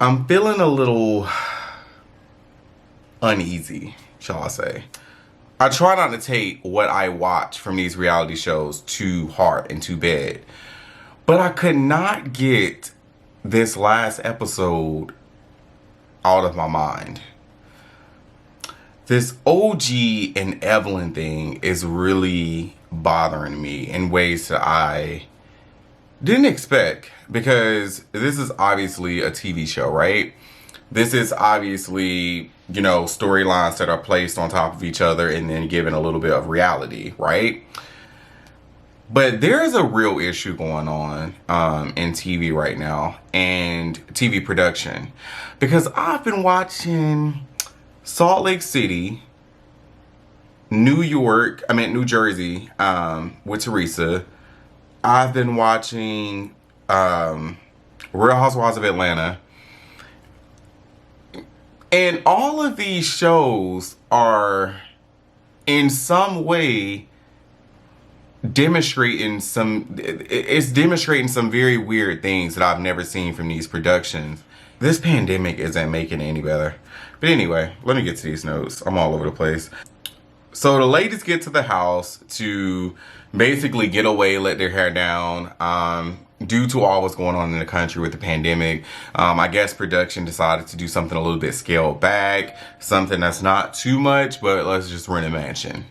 I'm feeling a little uneasy, shall I say. I try not to take what I watch from these reality shows too hard and too bad. But I could not get this last episode out of my mind. This OG and Evelyn thing is really bothering me in ways that I didn't expect, because this is obviously a TV show, right? This is obviously, storylines that are placed on top of each other and then given a little bit of reality, right? But there is a real issue going on in TV right now and TV production, because I've been watching Salt Lake City, New Jersey, with Teresa. I've been watching Real Housewives of Atlanta. And all of these shows are in some way demonstrating some very weird things that I've never seen from these productions. This pandemic isn't making it any better. But anyway, let me get to these notes. I'm all over the place. So the ladies get to the house to basically get away, let their hair down, due to all what's going on in the country with the pandemic. I guess production decided to do something a little bit scaled back, something that's not too much, but let's just rent a mansion.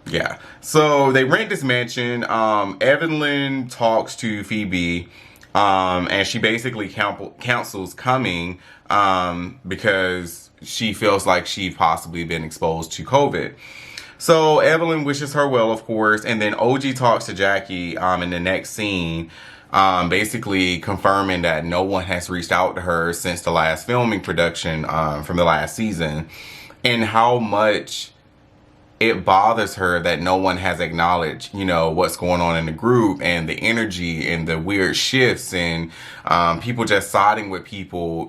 Yeah, so they rent this mansion. Evelyn talks to Phoebe, and she basically counsels coming because she feels like she's possibly been exposed to COVID. So Evelyn wishes her well, of course, and then OG talks to Jackie in the next scene, basically confirming that no one has reached out to her since the last filming production from the last season, and how much it bothers her that no one has acknowledged, what's going on in the group and the energy and the weird shifts and people just siding with people,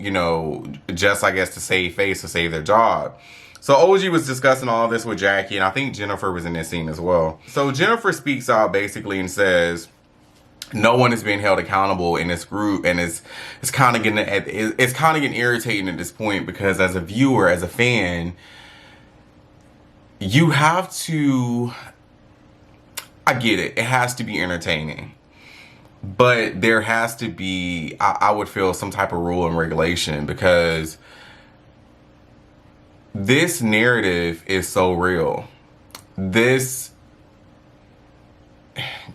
just, I guess, to save face or save their job. So OG was discussing all this with Jackie, and I think Jennifer was in this scene as well. So Jennifer speaks out basically and says no one is being held accountable in this group, and it's kind of getting irritating at this point, because as a viewer, as a fan, you have to, I get it, it has to be entertaining, but there has to be, I would feel, some type of rule and regulation, because this narrative is so real. This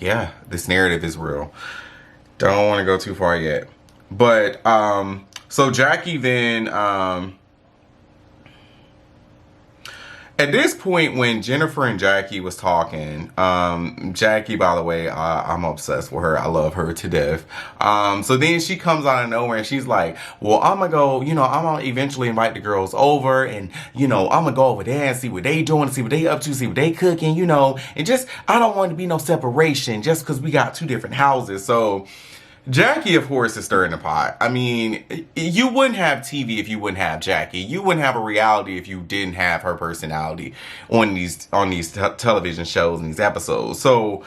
narrative is real. Don't want to go too far yet. But, so Jackie then, at this point, when Jennifer and Jackie was talking, Jackie, by the way, I'm obsessed with her. I love her to death. So then she comes out of nowhere and she's like, well, I'm going to go, I'm going to eventually invite the girls over, and, I'm going to go over there and see what they doing, see what they up to, see what they cooking, and just, I don't want to be no separation just because we got two different houses. So Jackie, of course, is stirring the pot. I mean, you wouldn't have TV if you wouldn't have Jackie. You wouldn't have a reality if you didn't have her personality on these television shows and these episodes. So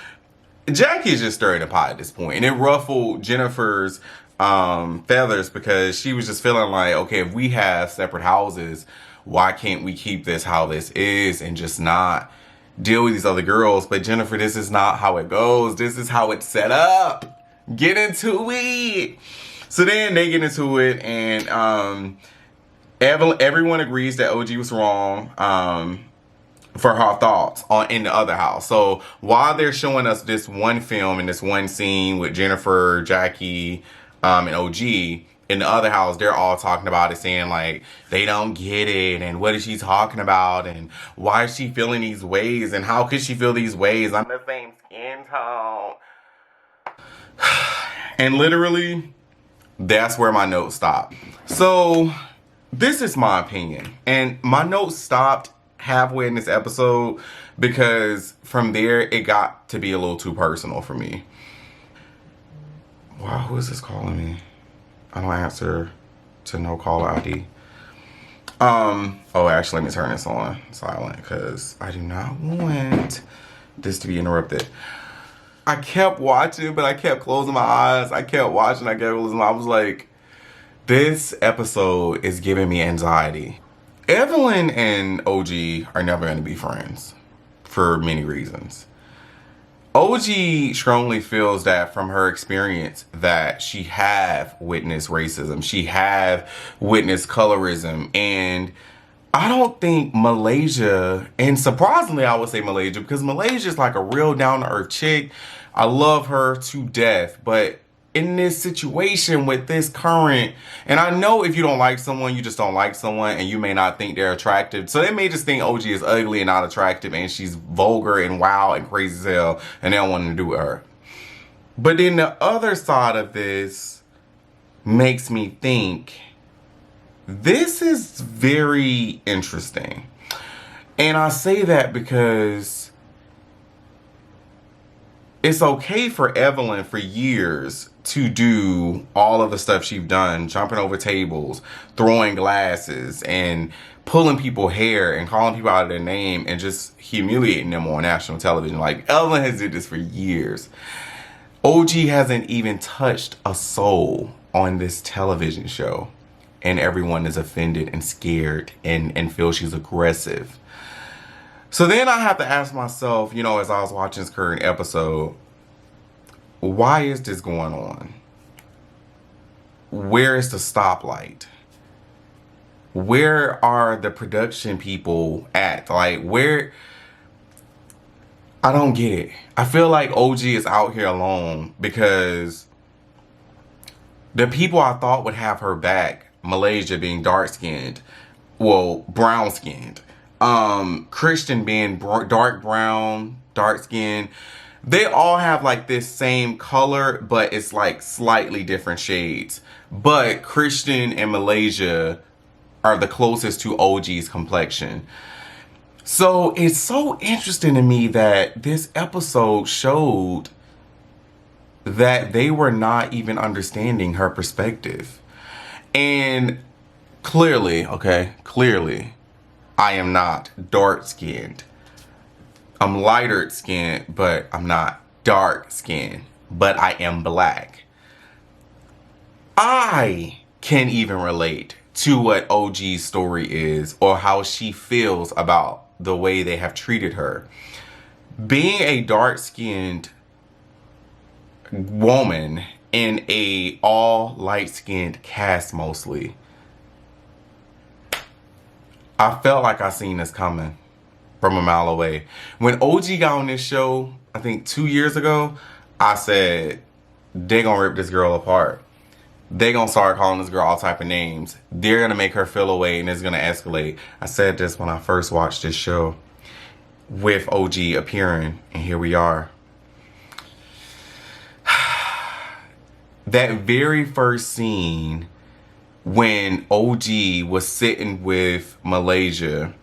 Jackie is just stirring the pot at this point, and it ruffled Jennifer's feathers, because she was just feeling like, okay, if we have separate houses, why can't we keep this how this is and just not deal with these other girls? But Jennifer, this is not how it goes. This is how it's set up. Get into it. So then they get into it, and everyone agrees that OG was wrong for her thoughts in the other house. So while they're showing us this one film and this one scene with Jennifer, Jackie, and OG, in the other house, they're all talking about it, saying like they don't get it, and what is she talking about, and why is she feeling these ways, and how could she feel these ways? I'm the same skin tone. And literally, that's where my notes stopped. So this is my opinion, and my notes stopped halfway in this episode, because from there it got to be a little too personal for me. Wow, who is this calling me? I don't answer to no caller ID. Oh, actually, let me turn this on silent, because I do not want this to be interrupted. I kept watching, but I kept closing my eyes. I kept watching, I was like, This episode is giving me anxiety. Evelyn and OG are never going to be friends for many reasons. OG strongly feels that from her experience that she have witnessed racism. She have witnessed colorism. And I don't think Malaysia, and surprisingly I would say Malaysia, because Malaysia is like a real down-to-earth chick. I love her to death. But in this situation with this current, and I know if you don't like someone, you just don't like someone, and you may not think they're attractive. So they may just think OG is ugly and not attractive, and she's vulgar and wild and crazy as hell, and they don't want to do with her. But then the other side of this makes me think, this is very interesting. And I say that because it's okay for Evelyn for years to do all of the stuff she's done, jumping over tables, throwing glasses, and pulling people's hair and calling people out of their name and just humiliating them on national television. Like, Evelyn has did this for years. OG hasn't even touched a soul on this television show. And everyone is offended and scared and feels she's aggressive. So then I have to ask myself, you know, as I was watching this current episode, why is this going on? Where is the stoplight? Where are the production people at? Like, where? I don't get it. I feel like OG is out here alone because the people I thought would have her back, Malaysia being dark-skinned, well, brown-skinned, Christian being dark brown, dark-skinned, they all have like this same color, but it's like slightly different shades. But Christian and Malaysia are the closest to OG's complexion. So it's so interesting to me that this episode showed that they were not even understanding her perspective. And clearly, I am not dark-skinned. I'm lighter skinned, but I'm not dark skinned. But I am black. I can even relate to what OG's story is or how she feels about the way they have treated her. Being a dark-skinned woman in a all light-skinned cast mostly, I felt like I seen this coming from a mile away. When OG got on this show, I think 2 years ago, I said, they gonna rip this girl apart. They gonna start calling this girl all type of names. They're gonna make her feel away and it's gonna escalate. I said this when I first watched this show with OG appearing, and here we are. That very first scene when OG was sitting with Malaysia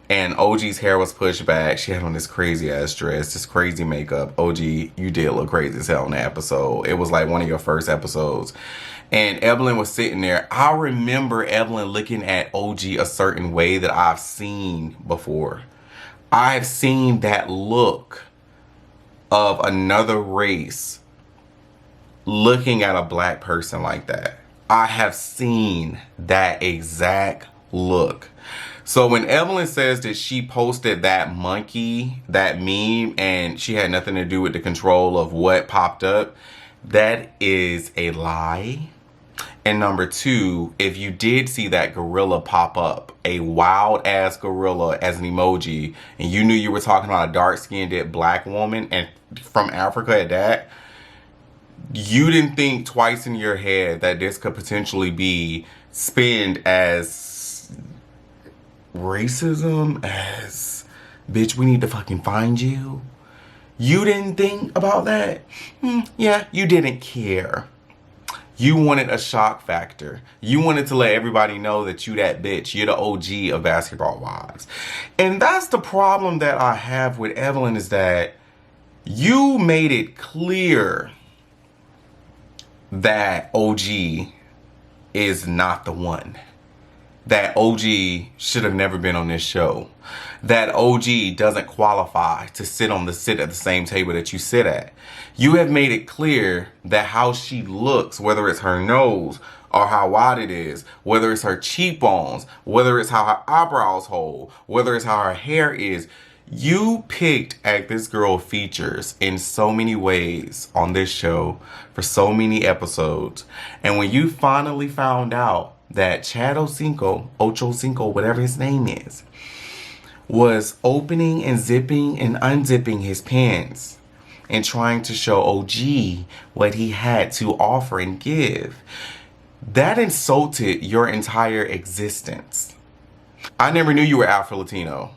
and OG's hair was pushed back. She had on this crazy ass dress, this crazy makeup. OG, you did look crazy as hell in that episode. It was like one of your first episodes. And Evelyn was sitting there. I remember Evelyn looking at OG a certain way that I've seen before. I've seen that look of another race looking at a black person like that. I have seen that exact look. So when Evelyn says that she posted that monkey, that meme, and she had nothing to do with the control of what popped up, that is a lie. And number two, if you did see that gorilla pop up, a wild ass gorilla as an emoji, and you knew you were talking about a dark-skinned black woman and from Africa at that, you didn't think twice in your head that this could potentially be spinned as racism, as bitch, we need to fucking find you. You didn't think about that? Yeah, you didn't care. You wanted a shock factor. You wanted to let everybody know that you that bitch. You're the OG of Basketball Wives. And that's the problem that I have with Evelyn, is that you made it clear that OG is not the one. That OG should have never been on this show. That OG doesn't qualify to sit at the same table that you sit at. You have made it clear that how she looks, whether it's her nose or how wide it is, whether it's her cheekbones, whether it's how her eyebrows hold, whether it's how her hair is. You picked at this girl features in so many ways on this show for so many episodes. And when you finally found out that Chad Ocho Cinco, whatever his name is, was opening and zipping and unzipping his pants and trying to show OG what he had to offer and give, that insulted your entire existence. I never knew you were Afro-Latino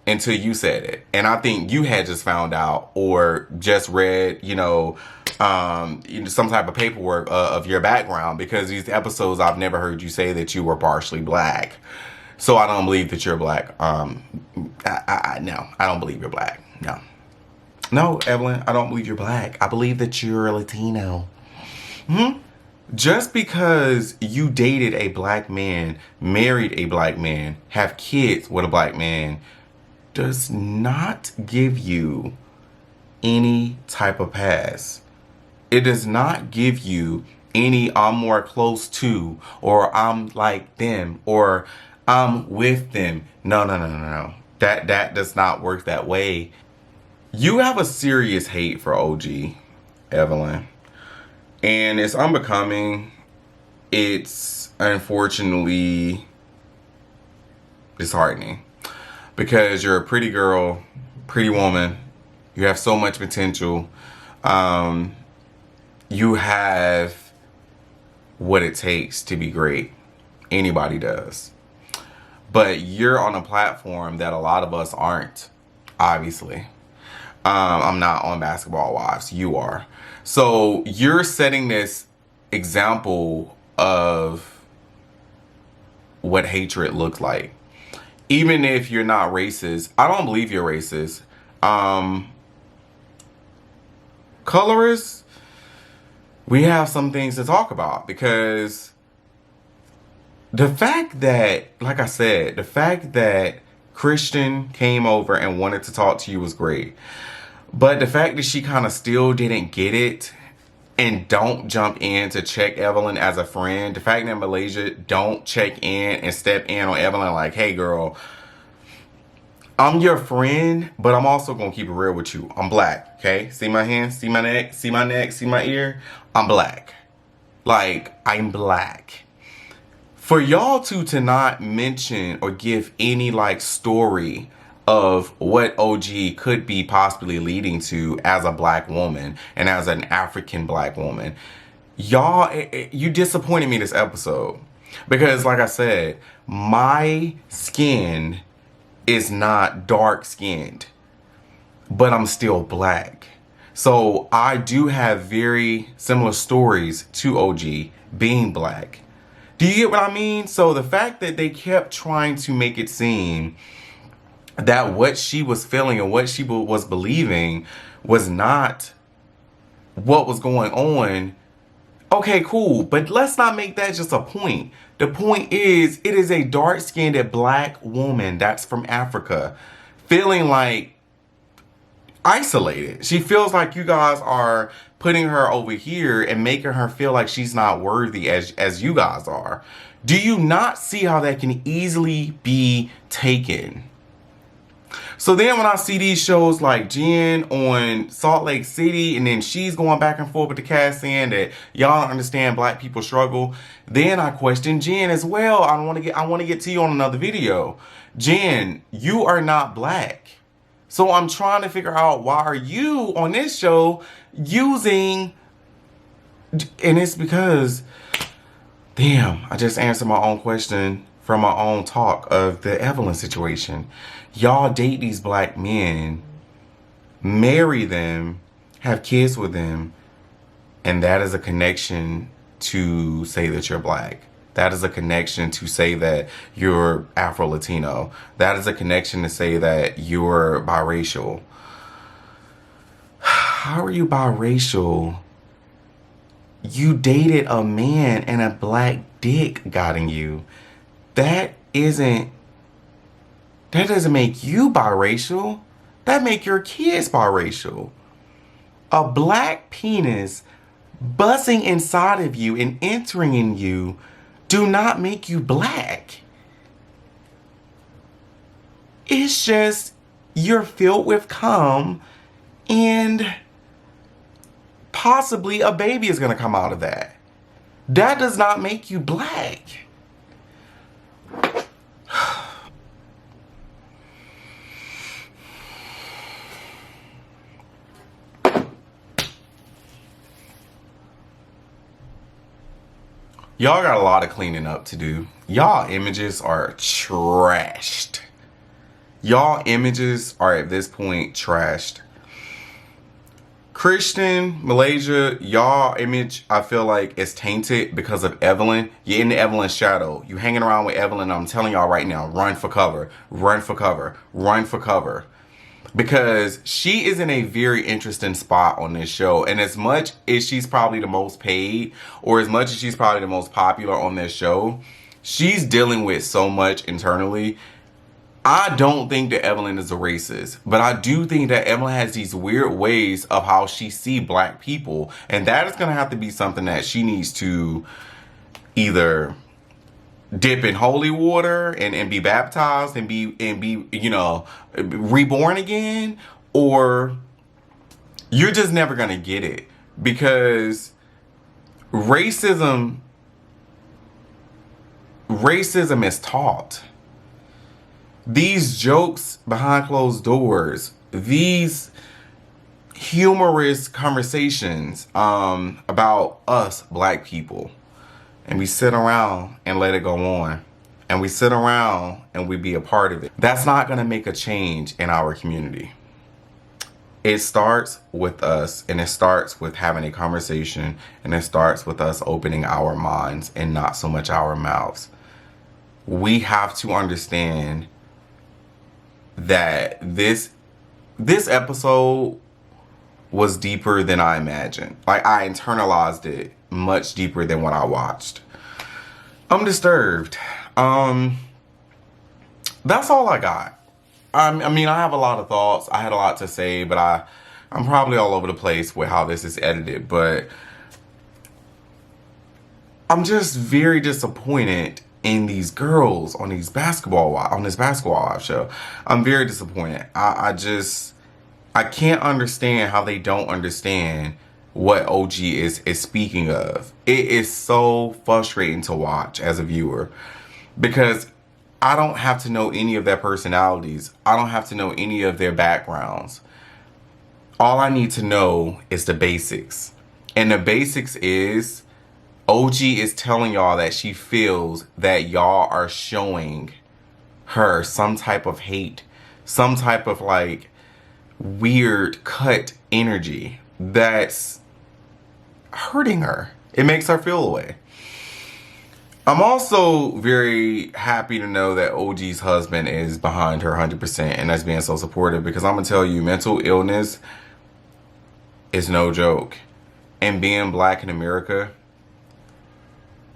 until you said it. And I think you had just found out or just read, some type of paperwork of your background, because these episodes I've never heard you say that you were partially black. So I don't believe that you're black. No, I don't believe you're black. No, Evelyn, I don't believe you're black. I believe that you're a Latino. Just because you dated a black man, married a black man, have kids with a black man, does not give you any type of pass. It does not give you any I'm more close to, or I'm like them, or I'm with them. No. That does not work that way. You have a serious hate for OG, Evelyn. And it's unbecoming. It's unfortunately disheartening. Because you're a pretty girl, pretty woman. You have so much potential. You have what it takes to be great. Anybody does. But you're on a platform that a lot of us aren't, obviously. I'm not on Basketball Wives. You are. So you're setting this example of what hatred looks like. Even if you're not racist, I don't believe you're racist. Colorists, we have some things to talk about, because the fact that, like I said, the fact that Christian came over and wanted to talk to you was great. But the fact that she kind of still didn't get it and don't jump in to check Evelyn as a friend. The fact that Malaysia don't check in and step in on Evelyn like, hey girl, I'm your friend, but I'm also going to keep it real with you. I'm black, okay? See my hands, see my neck, see my neck, see my ear? I'm black. Like, I'm black. For y'all to not mention or give any like story of what OG could be possibly leading to as a black woman and as an African black woman, y'all, you disappointed me this episode. Because like I said, my skin is not dark skinned, but I'm still black. So I do have very similar stories to OG being black. Do you get what I mean? So the fact that they kept trying to make it seem that what she was feeling and what she was believing was not what was going on. Okay, cool. But let's not make that just a point. The point is, it is a dark-skinned black woman that's from Africa feeling like isolated. She feels like you guys are putting her over here and making her feel like she's not worthy as you guys are. Do you not see how that can easily be taken? So then when I see these shows like Jen on Salt Lake City, and then she's going back and forth with the cast saying that y'all don't understand black people struggle, then I question Jen as well. I want to get to you on another video. Jen, you are not black. So I'm trying to figure out, why are you on this show using, and it's because, damn, I just answered my own question from my own talk of the Evelyn situation. Y'all date these black men, marry them, have kids with them, and that is a connection to say that you're black. That is a connection to say that you're Afro-Latino. That is a connection to say that you're biracial. How are you biracial? You dated a man and a black dick got in you. That doesn't make you biracial. That make your kids biracial. A black penis buzzing inside of you and entering in you do not make you black. It's just you're filled with cum and possibly a baby is going to come out of that. That does not make you black. Y'all got a lot of cleaning up to do. Y'all images are trashed. Y'all images are at this point trashed. Christian, Malaysia, y'all image, I feel like is tainted because of Evelyn. You're in the Evelyn shadow. You hanging around with Evelyn. I'm telling y'all right now, run for cover, run for cover, run for cover. Because she is in a very interesting spot on this show. And as much as she's probably the most paid, or as much as she's probably the most popular on this show, she's dealing with so much internally. I don't think that Evelyn is a racist, but I do think that Evelyn has these weird ways of how she sees black people. And that is going to have to be something that she needs to either dip in holy water and be baptized and be you know, reborn again, or you're just never gonna get it, because racism is taught. These jokes behind closed doors, these humorous conversations about us black people, and we sit around and let it go on. And we sit around and we be a part of it. That's not gonna make a change in our community. It starts with us, and it starts with having a conversation, and it starts with us opening our minds and not so much our mouths. We have to understand that this episode was deeper than I imagined. Like, I internalized it much deeper than what I watched. I'm disturbed. That's all I got. I mean, I have a lot of thoughts. I had a lot to say, but I'm probably all over the place with how this is edited, but I'm just very disappointed in these girls on this basketball wife show. I'm very disappointed. I can't understand how they don't understand what OG is speaking of. It is so frustrating to watch as a viewer, because I don't have to know any of their personalities. I don't have to know any of their backgrounds. All I need to know is the basics. And the basics is OG is telling y'all that she feels that y'all are showing her some type of hate, some type of like weird cut energy that's hurting her. It makes her feel away. I'm also very happy to know that OG's husband is behind her 100% and that's being so supportive, because I'm gonna tell you, mental illness is no joke. And being black in America,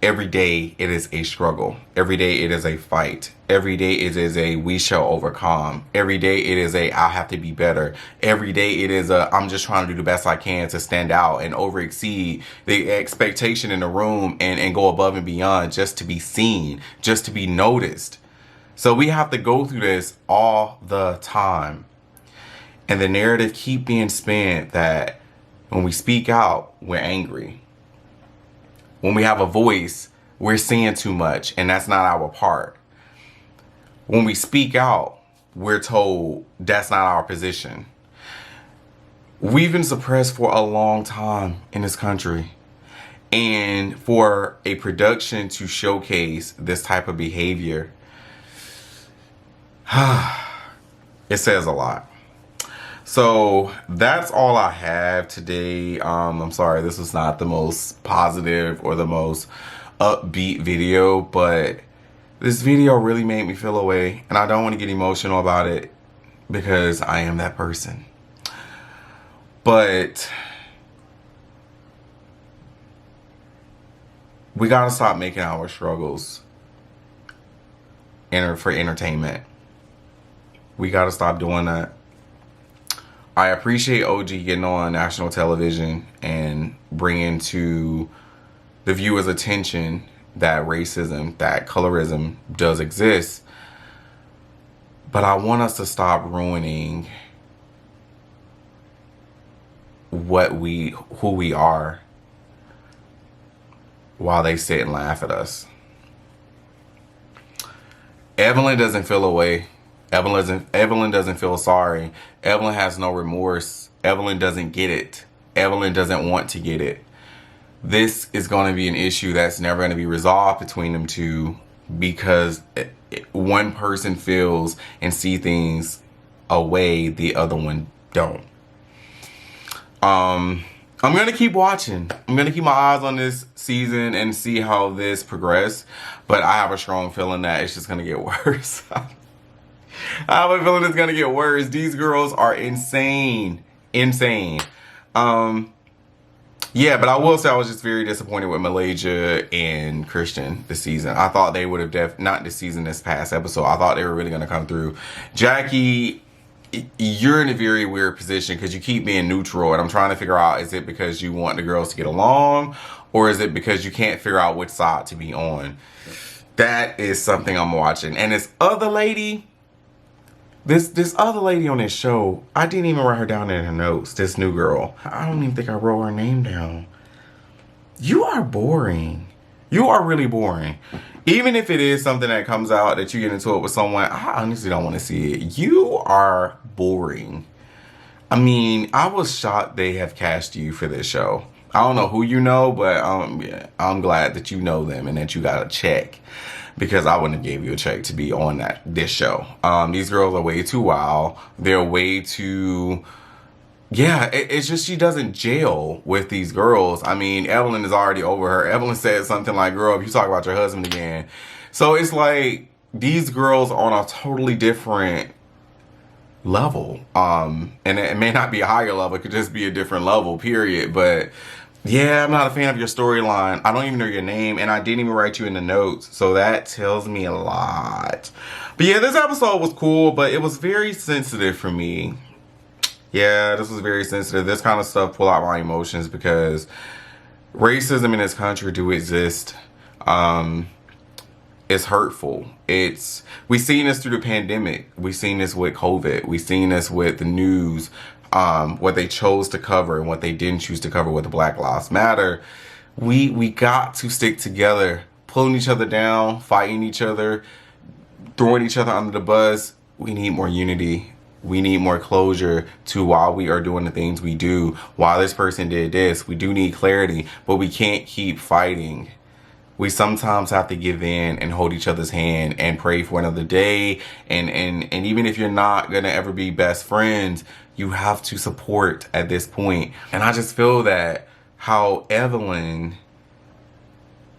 every day it is a struggle. Every day it is a fight. Every day it is a we shall overcome. Every day it is a I have to be better. Every day it is a I'm just trying to do the best I can to stand out and over exceed the expectation in the room and go above and beyond just to be seen, just to be noticed. So we have to go through this all the time. And the narrative keep being spun that when we speak out, we're angry. When we have a voice, we're saying too much, and that's not our part. When we speak out, we're told that's not our position. We've been suppressed for a long time in this country. And for a production to showcase this type of behavior, it says a lot. So that's all I have today. I'm sorry, this was not the most positive or the most upbeat video, but this video really made me feel away, and I don't want to get emotional about it because I am that person. But we gotta stop making our struggles for entertainment. We gotta stop doing that. I appreciate OG getting on national television and bringing to the viewer's attention that racism, that colorism does exist. But I want us to stop ruining who we are while they sit and laugh at us. Evelyn doesn't feel away. Evelyn doesn't feel sorry. Evelyn has no remorse. Evelyn doesn't get it. Evelyn doesn't want to get it. This is going to be an issue that's never going to be resolved between them two, because one person feels and see things a way the other one don't. I'm going to keep watching. I'm going to keep my eyes on this season and see how this progresses. But I have a strong feeling that it's just going to get worse. I have a feeling it's going to get worse. These girls are insane. Insane. Yeah, but I will say I was just very disappointed with Malaysia and Christian this season. I thought they would have not this season, this past episode. I thought they were really going to come through. Jackie, you're in a very weird position because you keep being neutral, and I'm trying to figure out, is it because you want the girls to get along, or is it because you can't figure out which side to be on? That is something I'm watching. And this other lady, this other lady on this show, I didn't even write her down in her notes. This new girl, I don't even think I wrote her name down. You are boring. You are really boring. Even if it is something that comes out that you get into it with someone, I honestly don't want to see it. You are boring. I mean, I was shocked they have cast you for this show. I don't know who you know, but yeah, I'm glad that you know them and that you got a check, because I wouldn't have gave you a check to be on this show. These girls are way too wild. They're way too... Yeah, it's just she doesn't gel with these girls. I mean, Evelyn is already over her. Evelyn said something like, girl, if you talk about your husband again. So it's like these girls are on a totally different level. And it may not be a higher level. It could just be a different level, period. But yeah, I'm not a fan of your storyline. I don't even know your name, and I didn't even write you in the notes. So that tells me a lot. But yeah, this episode was cool, but it was very sensitive for me. Yeah, this was very sensitive. This kind of stuff pull out my emotions because racism in this country do exist. It's hurtful. We've seen this through the pandemic. We've seen this with COVID. We've seen this with the news, what they chose to cover and what they didn't choose to cover with the Black Lives Matter. We got to stick together, pulling each other down, fighting each other, throwing each other under the bus. We need more unity. We need more closure to why we are doing the things we do, why this person did this. We do need clarity, but we can't keep fighting. We sometimes have to give in and hold each other's hand and pray for another day. And even if you're not going to ever be best friends, you have to support at this point. And I just feel that how Evelyn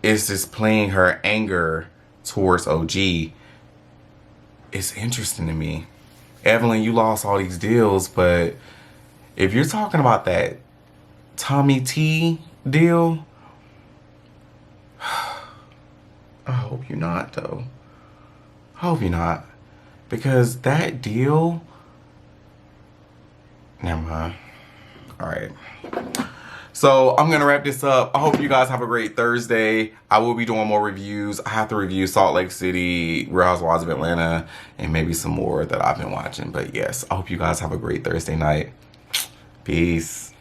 is just playing her anger towards OG is interesting to me. Evelyn, you lost all these deals, but if you're talking about that Tommy T deal, I hope you're not, though. I hope you're not. Because that deal... Never mind. Alright. So, I'm going to wrap this up. I hope you guys have a great Thursday. I will be doing more reviews. I have to review Salt Lake City, Real Housewives of Atlanta, and maybe some more that I've been watching. But yes, I hope you guys have a great Thursday night. Peace.